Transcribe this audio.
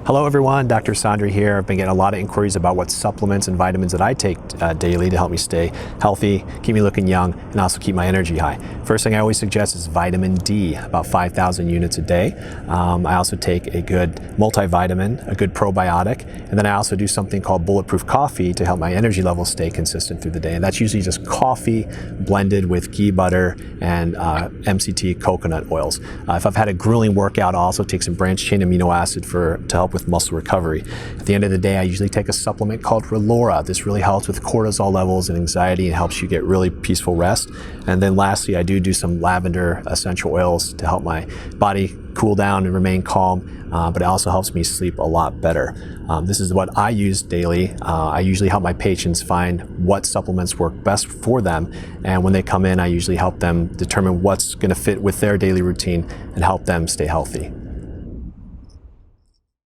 Hello everyone, Dr. Asandra here. I've been getting a lot of inquiries about what supplements and vitamins that I take daily to help me stay healthy, keep me looking young, and also keep my energy high. First thing I always suggest is vitamin D, about 5,000 units a day. I also take a good multivitamin, a good probiotic, and then I also do something called bulletproof coffee to help my energy levels stay consistent through the day. And that's usually just coffee blended with ghee butter and MCT coconut oils. If I've had a grueling workout, I'll also take some branched chain amino acid to help with muscle recovery. At the end of the day, I usually take a supplement called Relora. This really helps with cortisol levels and anxiety and helps you get really peaceful rest. And then lastly, I do some lavender essential oils to help my body cool down and remain calm, but it also helps me sleep a lot better. This is what I use daily. I usually help my patients find what supplements work best for them, and when they come in, I usually help them determine what's going to fit with their daily routine and help them stay healthy.